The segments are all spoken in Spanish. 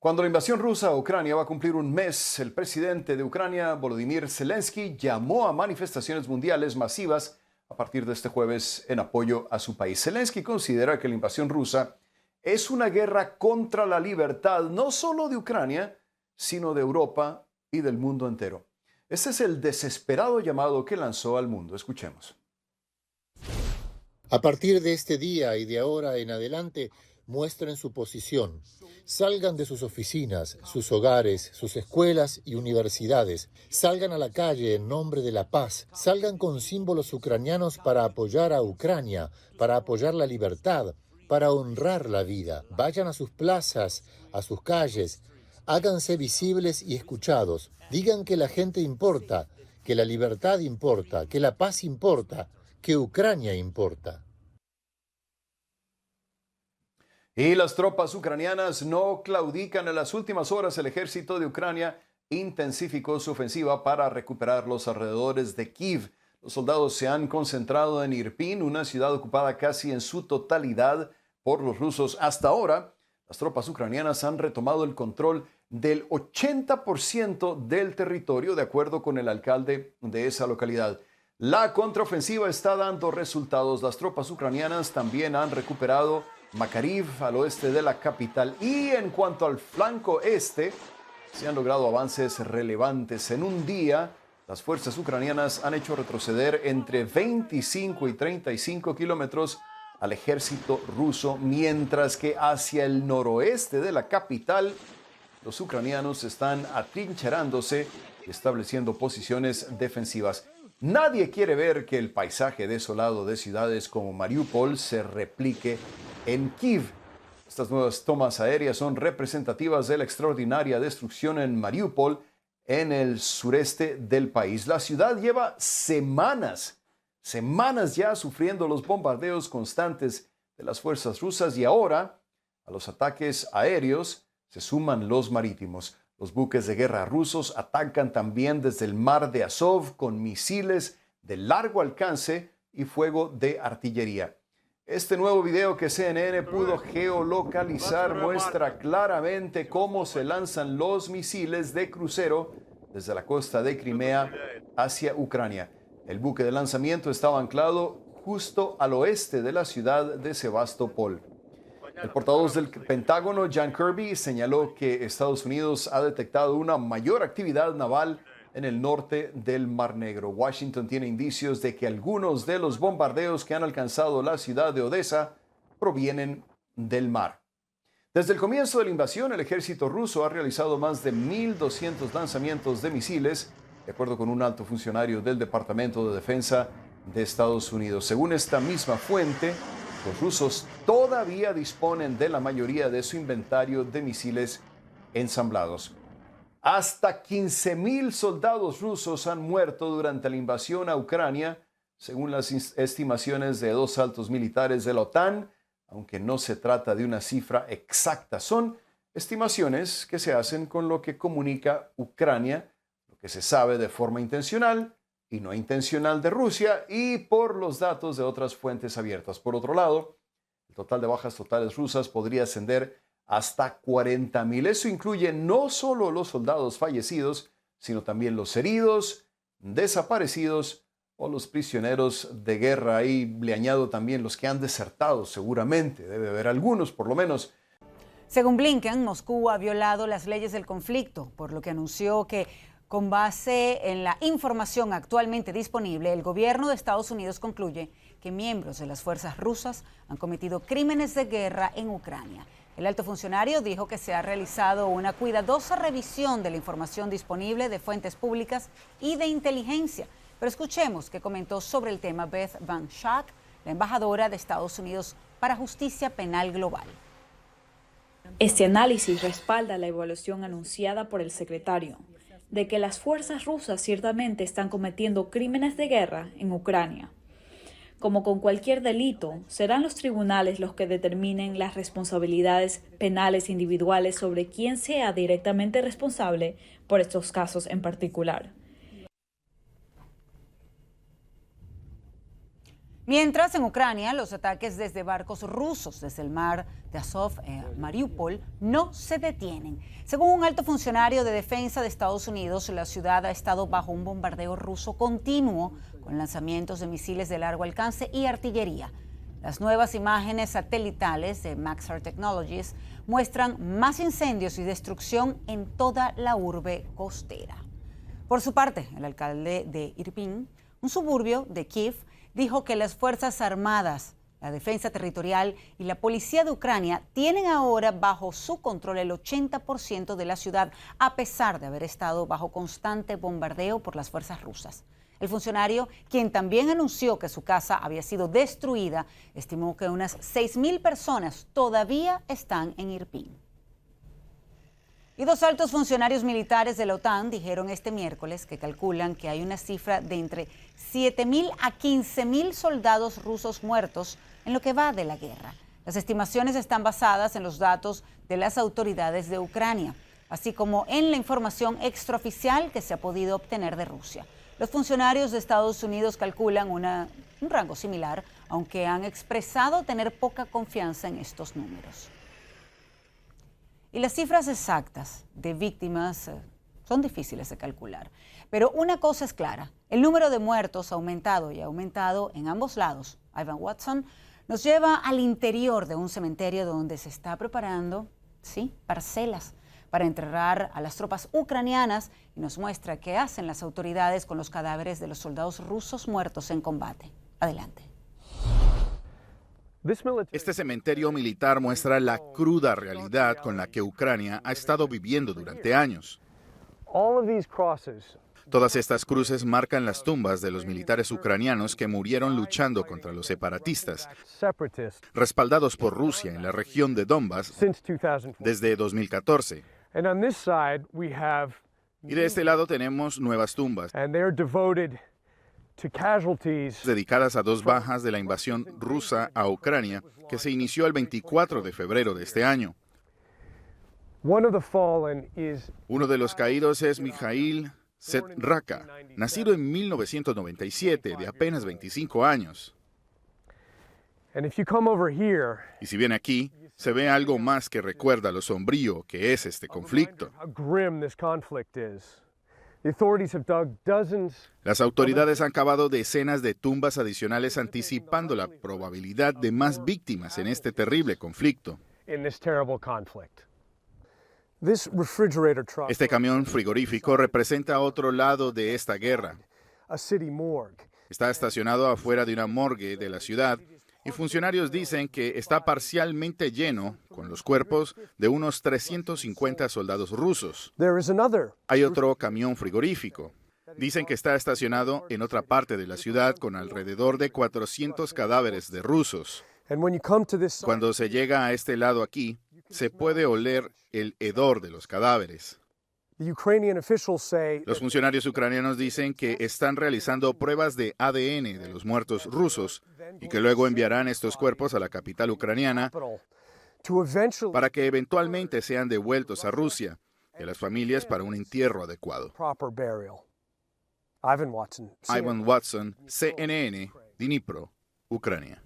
Cuando la invasión rusa a Ucrania va a cumplir un mes, el presidente de Ucrania, Volodymyr Zelensky, llamó a manifestaciones mundiales masivas a partir de este jueves en apoyo a su país. Zelensky considera que la invasión rusa es una guerra contra la libertad, no solo de Ucrania, sino de Europa y del mundo entero. Este es el desesperado llamado que lanzó al mundo. Escuchemos. A partir de este día y de ahora en adelante, muestren su posición. Salgan de sus oficinas, sus hogares, sus escuelas y universidades. Salgan a la calle en nombre de la paz. Salgan con símbolos ucranianos para apoyar a Ucrania, para apoyar la libertad, para honrar la vida. Vayan a sus plazas, a sus calles. Háganse visibles y escuchados. Digan que la gente importa, que la libertad importa, que la paz importa, que Ucrania importa. Y las tropas ucranianas no claudican. En las últimas horas, el ejército de Ucrania intensificó su ofensiva para recuperar los alrededores de Kiev. Los soldados se han concentrado en Irpin, una ciudad ocupada casi en su totalidad por los rusos. Hasta ahora, las tropas ucranianas han retomado el control del 80% del territorio, de acuerdo con el alcalde de esa localidad. La contraofensiva está dando resultados. Las tropas ucranianas también han recuperado Makariv, al oeste de la capital. Y en cuanto al flanco este, se han logrado avances relevantes. En un día, las fuerzas ucranianas han hecho retroceder entre 25 y 35 kilómetros al ejército ruso, mientras que hacia el noroeste de la capital, los ucranianos están atrincherándose y estableciendo posiciones defensivas. Nadie quiere ver que el paisaje desolado de ciudades como Mariupol se replique en Kiev. Estas nuevas tomas aéreas son representativas de la extraordinaria destrucción en Mariupol, en el sureste del país. La ciudad lleva semanas ya sufriendo los bombardeos constantes de las fuerzas rusas, y ahora a los ataques aéreos se suman los marítimos. Los buques de guerra rusos atacan también desde el mar de Azov con misiles de largo alcance y fuego de artillería. Este nuevo video que CNN pudo geolocalizar muestra claramente cómo se lanzan los misiles de crucero desde la costa de Crimea hacia Ucrania. El buque de lanzamiento estaba anclado justo al oeste de la ciudad de Sebastopol. El portavoz del Pentágono, John Kirby, señaló que Estados Unidos ha detectado una mayor actividad naval en el norte del Mar Negro. Washington tiene indicios de que algunos de los bombardeos que han alcanzado la ciudad de Odessa provienen del mar. Desde el comienzo de la invasión, el ejército ruso ha realizado más de 1.200 lanzamientos de misiles, de acuerdo con un alto funcionario del Departamento de Defensa de Estados Unidos. Según esta misma fuente, los rusos todavía disponen de la mayoría de su inventario de misiles ensamblados. Hasta 15.000 soldados rusos han muerto durante la invasión a Ucrania, según las estimaciones de dos altos militares de la OTAN, aunque no se trata de una cifra exacta. Son estimaciones que se hacen con lo que comunica Ucrania, lo que se sabe de forma intencional y no intencional de Rusia, y por los datos de otras fuentes abiertas. Por otro lado, el total de bajas totales rusas podría ascender hasta 40.000. Eso incluye no solo los soldados fallecidos, sino también los heridos, desaparecidos o los prisioneros de guerra. Y le añado también los que han desertado, seguramente. Debe haber algunos, por lo menos. Según Blinken, Moscú ha violado las leyes del conflicto, por lo que anunció que, con base en la información actualmente disponible, el gobierno de Estados Unidos concluye que miembros de las fuerzas rusas han cometido crímenes de guerra en Ucrania. El alto funcionario dijo que se ha realizado una cuidadosa revisión de la información disponible de fuentes públicas y de inteligencia. Pero escuchemos qué comentó sobre el tema Beth Van Schaak, la embajadora de Estados Unidos para Justicia Penal Global. Este análisis respalda la evaluación anunciada por el secretario de que las fuerzas rusas ciertamente están cometiendo crímenes de guerra en Ucrania. Como con cualquier delito, serán los tribunales los que determinen las responsabilidades penales individuales sobre quién sea directamente responsable por estos casos en particular. Mientras, en Ucrania, los ataques desde barcos rusos desde el mar de Azov a Mariupol no se detienen. Según un alto funcionario de defensa de Estados Unidos, la ciudad ha estado bajo un bombardeo ruso continuo con lanzamientos de misiles de largo alcance y artillería. Las nuevas imágenes satelitales de Maxar Technologies muestran más incendios y destrucción en toda la urbe costera. Por su parte, el alcalde de Irpin, un suburbio de Kiev, dijo que las Fuerzas Armadas, la Defensa Territorial y la Policía de Ucrania tienen ahora bajo su control el 80% de la ciudad, a pesar de haber estado bajo constante bombardeo por las fuerzas rusas. El funcionario, quien también anunció que su casa había sido destruida, estimó que unas 6.000 personas todavía están en Irpin. Y dos altos funcionarios militares de la OTAN dijeron este miércoles que calculan que hay una cifra de entre 7.000 a 15.000 soldados rusos muertos en lo que va de la guerra. Las estimaciones están basadas en los datos de las autoridades de Ucrania, así como en la información extraoficial que se ha podido obtener de Rusia. Los funcionarios de Estados Unidos calculan un rango similar, aunque han expresado tener poca confianza en estos números. Y las cifras exactas de víctimas son difíciles de calcular. Pero una cosa es clara, el número de muertos ha aumentado y ha aumentado en ambos lados. Ivan Watson nos lleva al interior de un cementerio donde se está preparando, parcelas para enterrar a las tropas ucranianas y nos muestra qué hacen las autoridades con los cadáveres de los soldados rusos muertos en combate. Adelante. Este cementerio militar muestra la cruda realidad con la que Ucrania ha estado viviendo durante años. Todas estas cruces marcan las tumbas de los militares ucranianos que murieron luchando contra los separatistas, respaldados por Rusia en la región de Donbass desde 2014. Y de este lado tenemos nuevas tumbas dedicadas a dos bajas de la invasión rusa a Ucrania, que se inició el 24 de febrero de este año. Uno de los caídos es Mikhail Setraka, nacido en 1997, de apenas 25 años. Y si viene aquí, se ve algo más que recuerda lo sombrío que es este conflicto. Las autoridades han cavado decenas de tumbas adicionales anticipando la probabilidad de más víctimas en este terrible conflicto. Este camión frigorífico representa otro lado de esta guerra. Está estacionado afuera de una morgue de la ciudad y funcionarios dicen que está parcialmente lleno con los cuerpos de unos 350 soldados rusos. Hay otro camión frigorífico. Dicen que está estacionado en otra parte de la ciudad con alrededor de 400 cadáveres de rusos. Cuando se llega a este lado aquí, se puede oler el hedor de los cadáveres. Los funcionarios ucranianos dicen que están realizando pruebas de ADN de los muertos rusos y que luego enviarán estos cuerpos a la capital ucraniana para que eventualmente sean devueltos a Rusia y a las familias para un entierro adecuado. Ivan Watson, CNN, Dnipro, Ucrania.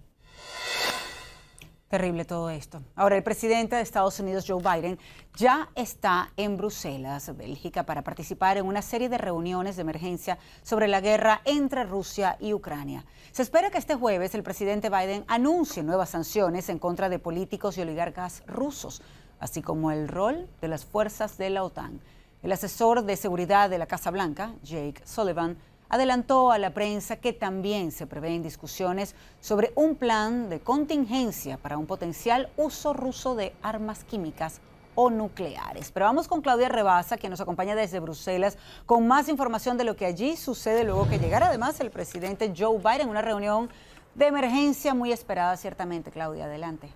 Terrible todo esto. Ahora, el presidente de Estados Unidos, Joe Biden, ya está en Bruselas, Bélgica, para participar en una serie de reuniones de emergencia sobre la guerra entre Rusia y Ucrania. Se espera que este jueves el presidente Biden anuncie nuevas sanciones en contra de políticos y oligarcas rusos, así como el rol de las fuerzas de la OTAN. El asesor de seguridad de la Casa Blanca, Jake Sullivan, adelantó a la prensa que también se prevén discusiones sobre un plan de contingencia para un potencial uso ruso de armas químicas o nucleares. Pero vamos con Claudia Rebasa, que nos acompaña desde Bruselas, con más información de lo que allí sucede luego que llegara además el presidente Joe Biden, una reunión de emergencia muy esperada ciertamente. Claudia, adelante.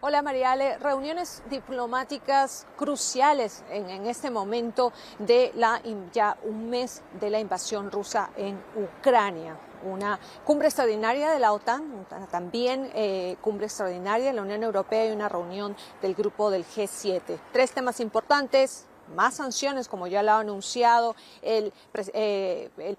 Hola Mariale, reuniones diplomáticas cruciales en este momento de ya un mes de la invasión rusa en Ucrania. Una cumbre extraordinaria de la OTAN, también cumbre extraordinaria de la Unión Europea y una reunión del grupo del G7. Tres temas importantes: más sanciones, como ya lo ha anunciado el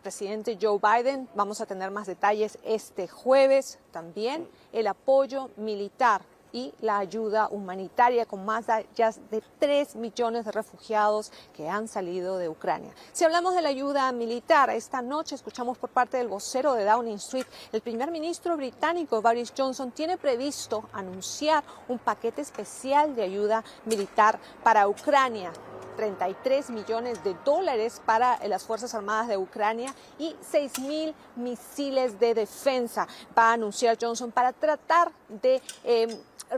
presidente Joe Biden. Vamos a tener más detalles este jueves. También el apoyo militar y la ayuda humanitaria con más de 3 millones de refugiados que han salido de Ucrania. Si hablamos de la ayuda militar, esta noche escuchamos por parte del vocero de Downing Street, el primer ministro británico Boris Johnson tiene previsto anunciar un paquete especial de ayuda militar para Ucrania. 33 millones de dólares para las Fuerzas Armadas de Ucrania y 6.000 misiles de defensa va a anunciar Johnson para tratar de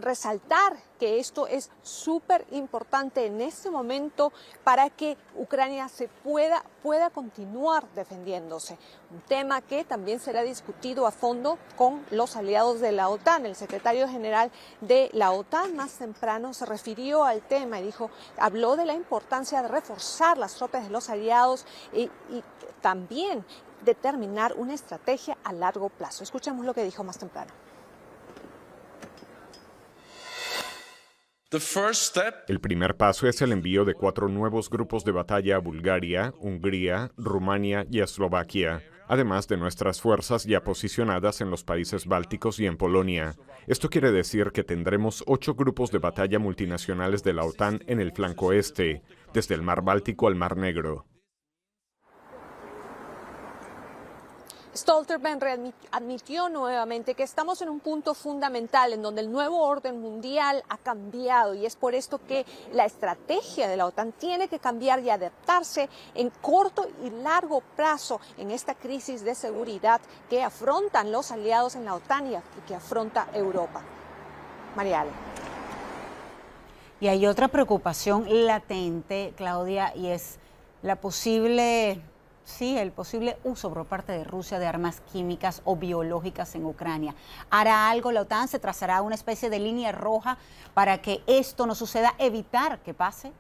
resaltar que esto es súper importante en este momento para que Ucrania se pueda continuar defendiéndose. Un tema que también será discutido a fondo con los aliados de la OTAN. El secretario general de la OTAN más temprano se refirió al tema y habló de la importancia de reforzar las tropas de los aliados y también determinar una estrategia a largo plazo. Escuchemos lo que dijo más temprano. El primer paso es el envío de 4 nuevos grupos de batalla a Bulgaria, Hungría, Rumania y Eslovaquia, además de nuestras fuerzas ya posicionadas en los países bálticos y en Polonia. Esto quiere decir que tendremos 8 grupos de batalla multinacionales de la OTAN en el flanco este, desde el Mar Báltico al Mar Negro. Stoltenberg admitió nuevamente que estamos en un punto fundamental en donde el nuevo orden mundial ha cambiado y es por esto que la estrategia de la OTAN tiene que cambiar y adaptarse en corto y largo plazo en esta crisis de seguridad que afrontan los aliados en la OTAN y que afronta Europa. Mariale. Y hay otra preocupación latente, Claudia, y es el posible uso por parte de Rusia de armas químicas o biológicas en Ucrania. ¿Hará algo la OTAN? ¿Se trazará una especie de línea roja para que esto no suceda, evitar que pase?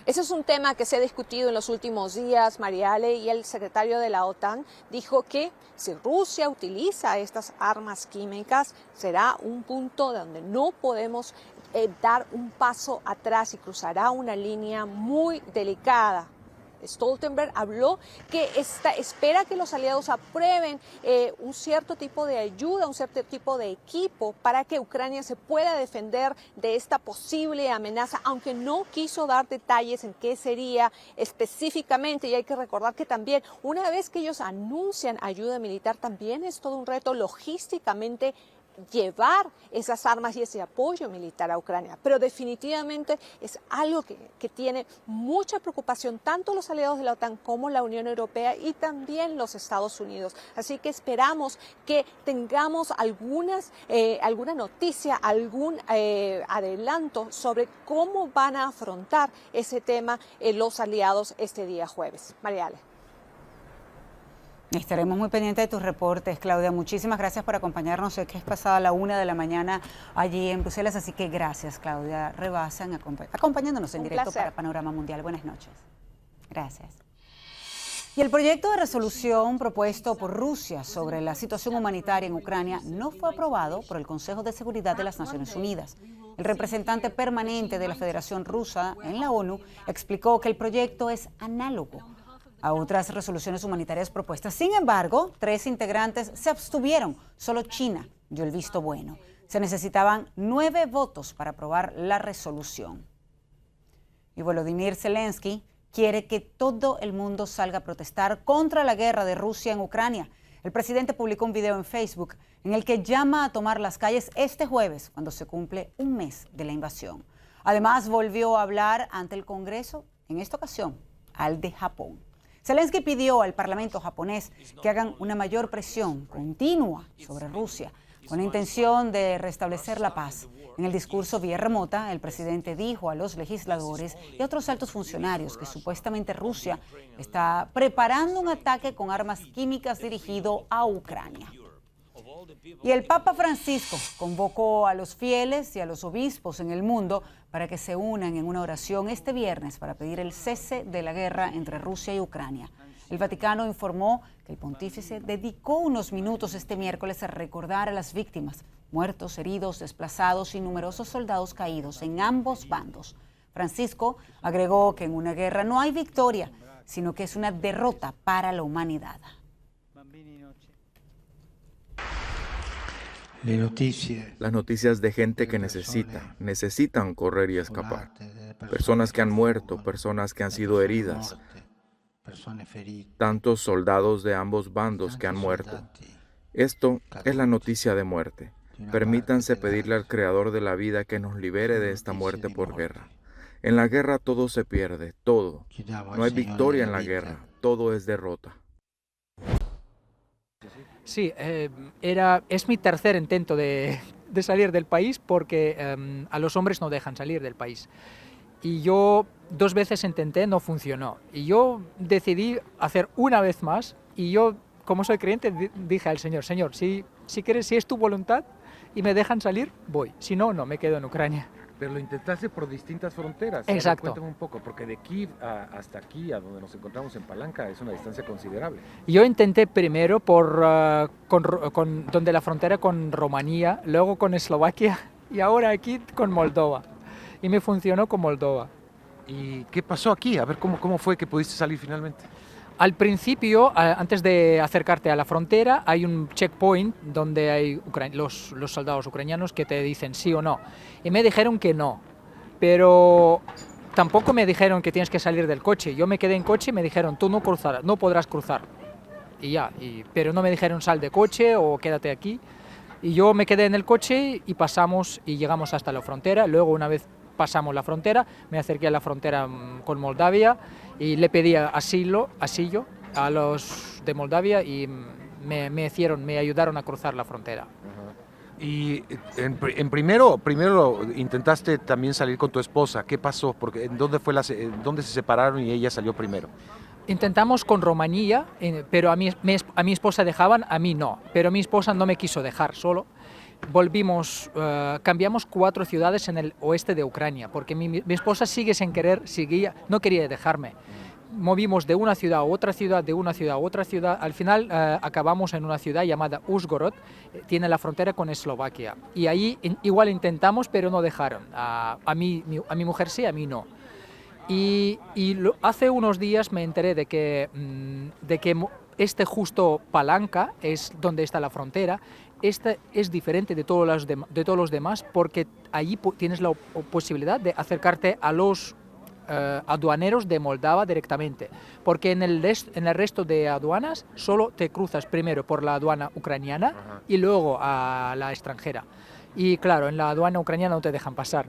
Ese es un tema que se ha discutido en los últimos días, Mariale, y el secretario de la OTAN dijo que si Rusia utiliza estas armas químicas, será un punto donde no podemos dar un paso atrás y cruzará una línea muy delicada. Stoltenberg habló que espera que los aliados aprueben un cierto tipo de ayuda, un cierto tipo de equipo para que Ucrania se pueda defender de esta posible amenaza, aunque no quiso dar detalles en qué sería específicamente. Y hay que recordar que también una vez que ellos anuncian ayuda militar, también es todo un reto logísticamente llevar esas armas y ese apoyo militar a Ucrania. Pero definitivamente es algo que tiene mucha preocupación tanto los aliados de la OTAN como la Unión Europea y también los Estados Unidos. Así que esperamos que tengamos alguna noticia, algún adelanto sobre cómo van a afrontar ese tema los aliados este día jueves. Mariale. Estaremos muy pendientes de tus reportes, Claudia. Muchísimas gracias por acompañarnos. Sé que es pasada la 1 de la mañana allí en Bruselas, así que gracias, Claudia Rebasa, acompañándonos en directo para Panorama Mundial. Buenas noches. Gracias. Y el proyecto de resolución propuesto por Rusia sobre la situación humanitaria en Ucrania no fue aprobado por el Consejo de Seguridad de las Naciones Unidas. El representante permanente de la Federación Rusa en la ONU explicó que el proyecto es análogo a otras resoluciones humanitarias propuestas. Sin embargo, 3 integrantes se abstuvieron. Solo China dio el visto bueno. Se necesitaban 9 votos para aprobar la resolución. Y Volodymyr Zelensky quiere que todo el mundo salga a protestar contra la guerra de Rusia en Ucrania. El presidente publicó un video en Facebook en el que llama a tomar las calles este jueves, cuando se cumple un mes de la invasión. Además, volvió a hablar ante el Congreso, en esta ocasión, al de Japón. Zelensky pidió al Parlamento japonés que hagan una mayor presión continua sobre Rusia con la intención de restablecer la paz. En el discurso vía remota, el presidente dijo a los legisladores y a otros altos funcionarios que supuestamente Rusia está preparando un ataque con armas químicas dirigido a Ucrania. Y el Papa Francisco convocó a los fieles y a los obispos en el mundo para que se unan en una oración este viernes para pedir el cese de la guerra entre Rusia y Ucrania. El Vaticano informó que el pontífice dedicó unos minutos este miércoles a recordar a las víctimas, muertos, heridos, desplazados y numerosos soldados caídos en ambos bandos. Francisco agregó que en una guerra no hay victoria, sino que es una derrota para la humanidad. Las noticias de gente que necesitan correr y escapar. Personas que han muerto, personas que han sido heridas. Tantos soldados de ambos bandos que han muerto. Esto es la noticia de muerte. Permítanse pedirle al Creador de la vida que nos libere de esta muerte por guerra. En la guerra todo se pierde, todo. No hay victoria en la guerra, todo es derrota. Sí, es mi tercer intento de salir del país porque a los hombres no dejan salir del país. Y yo 2 veces intenté, no funcionó. Y yo decidí hacer una vez más y yo, como soy creyente, dije al Señor, Señor, si es tu voluntad y me dejan salir, voy. Si no, no, me quedo en Ucrania. Pero lo intentaste por distintas fronteras. Exacto. Cuéntame un poco, porque de Kiev hasta aquí, a donde nos encontramos en Palanca, es una distancia considerable. Yo intenté primero donde la frontera con Rumanía, luego con Eslovaquia y ahora aquí con Moldova. Y me funcionó con Moldova. ¿Y qué pasó aquí? A ver, ¿cómo fue que pudiste salir finalmente? Al principio, antes de acercarte a la frontera, hay un checkpoint donde hay los soldados ucranianos que te dicen sí o no. Y me dijeron que no, pero tampoco me dijeron que tienes que salir del coche. Yo me quedé en coche y me dijeron, tú no podrás cruzar. Y ya, pero no me dijeron sal de coche o quédate aquí. Y yo me quedé en el coche y pasamos y llegamos hasta la frontera. Luego, una vez pasamos la frontera, me acerqué a la frontera con Moldavia y le pedí asillo a los de Moldavia y me ayudaron a cruzar la frontera. Uh-huh. Y primero intentaste también salir con tu esposa. ¿Qué pasó? Porque ¿dónde se separaron y ella salió primero? Intentamos con Rumanía, pero a mi esposa dejaban, a mí no. Pero mi esposa no me quiso dejar solo. Volvimos, cambiamos 4 ciudades en el oeste de Ucrania, porque mi esposa sigue sin querer, no quería dejarme. Movimos de una ciudad a otra ciudad, de una ciudad a otra ciudad. Al final acabamos en una ciudad llamada Uzhgorod, tiene la frontera con Eslovaquia. Y ahí igual intentamos, pero no dejaron. A mi mujer sí, a mí no. Hace unos días me enteré de que justo Palanca es donde está la frontera. Esta es diferente de todos los demás porque allí tienes la posibilidad de acercarte a los aduaneros de Moldova directamente, porque en el resto de aduanas solo te cruzas primero por la aduana ucraniana uh-huh. y luego a la extranjera. Y claro, en la aduana ucraniana no te dejan pasar.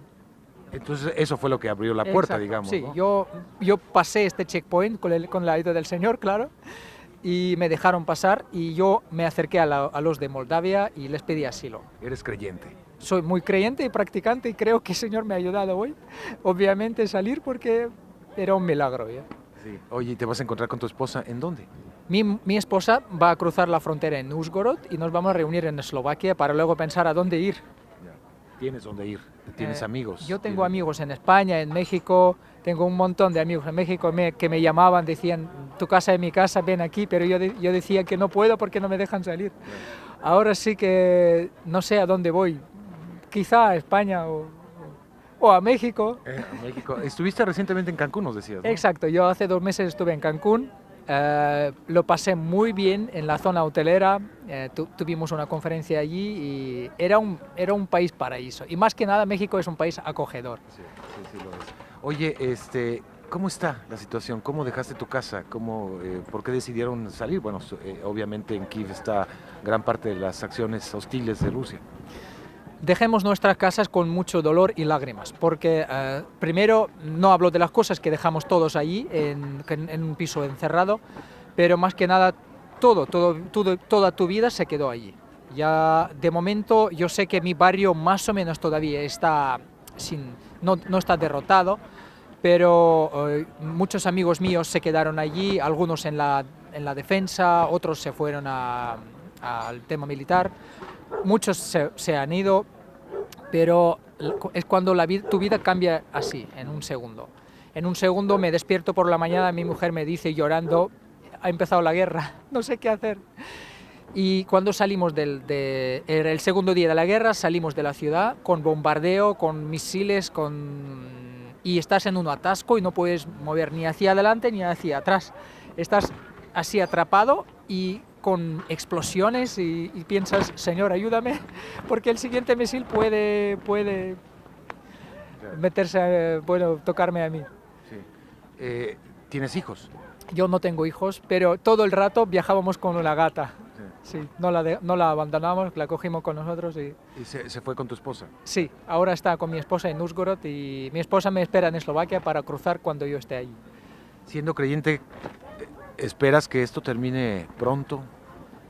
Entonces eso fue lo que abrió la puerta, exacto, digamos. Sí, ¿no? yo pasé este checkpoint con la ayuda del Señor, claro, y me dejaron pasar y yo me acerqué a los de Moldavia y les pedí asilo. ¿Eres creyente? Soy muy creyente y practicante y creo que el Señor me ha ayudado hoy, obviamente, a salir porque era un milagro. ¿Ya? Sí. Oye, ¿te vas a encontrar con tu esposa en dónde? Mi esposa va a cruzar la frontera en Uzhgorod y nos vamos a reunir en Eslovaquia para luego pensar a dónde ir. ¿Tienes dónde ir? ¿Tienes amigos? Yo tengo amigos en España, en México, tengo un montón de amigos en México que me llamaban, decían, tu casa es mi casa, ven aquí, pero yo decía que no puedo porque no me dejan salir. Ahora sí que no sé a dónde voy, quizá a España o a México. A México. Estuviste recientemente en Cancún, nos decías, ¿no? Exacto, yo hace 2 meses estuve en Cancún. Lo pasé muy bien en la zona hotelera, tuvimos una conferencia allí y era un país paraíso. Y más que nada México es un país acogedor. Sí lo es. Oye, ¿cómo está la situación? ¿Cómo dejaste tu casa? ¿Por qué decidieron salir? Bueno, obviamente en Kiev está gran parte de las acciones hostiles de Rusia. Dejemos nuestras casas con mucho dolor y lágrimas, porque primero no hablo de las cosas que dejamos todos allí en un piso encerrado, pero más que nada toda tu vida se quedó allí. Ya de momento yo sé que mi barrio más o menos todavía está no está derrotado, pero muchos amigos míos se quedaron allí, algunos en la defensa, otros se fueron al tema militar. Muchos se han ido, pero es cuando tu vida cambia así, en un segundo. En un segundo me despierto por la mañana, mi mujer me dice llorando, ha empezado la guerra, no sé qué hacer. Y cuando salimos era el segundo día de la guerra, salimos de la ciudad con bombardeo, con misiles, y estás en un atasco y no puedes mover ni hacia adelante ni hacia atrás. Estás así atrapado y con explosiones y piensas, Señor, ayúdame, porque el siguiente misil puede meterse, tocarme a mí. Sí. ¿Tienes hijos? Yo no tengo hijos, pero todo el rato viajábamos con una gata. Sí, no la abandonamos, la cogimos con nosotros y... ¿Y se fue con tu esposa? Sí, ahora está con mi esposa en Uzhgorod y mi esposa me espera en Eslovaquia para cruzar cuando yo esté allí. Siendo creyente, ¿esperas que esto termine pronto?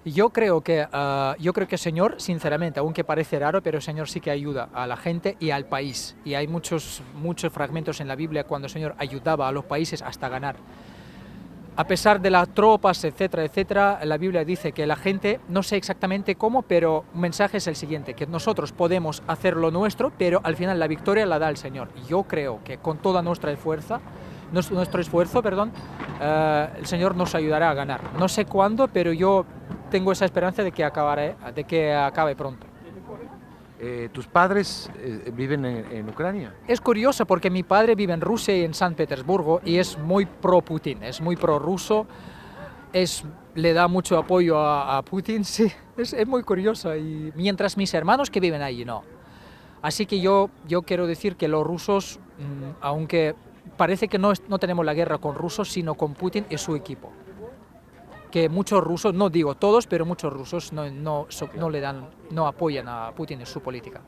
Yo creo que el Señor, sinceramente, aunque parece raro, pero el Señor sí que ayuda a la gente y al país. Y hay muchos fragmentos en la Biblia cuando el Señor ayudaba a los países hasta ganar. A pesar de las tropas, etcétera, etcétera, la Biblia dice que la gente, no sé exactamente cómo, pero un mensaje es el siguiente, que nosotros podemos hacer lo nuestro, pero al final la victoria la da el Señor. Y yo creo que con toda nuestro esfuerzo, el Señor nos ayudará a ganar. No sé cuándo, pero yo tengo esa esperanza de que acabe pronto. ¿Tus padres viven en Ucrania? Es curioso porque mi padre vive en Rusia y en San Petersburgo y es muy pro-Putin, es muy pro-ruso, le da mucho apoyo a Putin, sí, es muy curioso. Y mientras mis hermanos que viven allí no. Así que yo quiero decir que los rusos, aunque parece que no tenemos la guerra con rusos, sino con Putin y su equipo. Que muchos rusos, no digo todos, pero muchos rusos no apoyan a Putin en su política.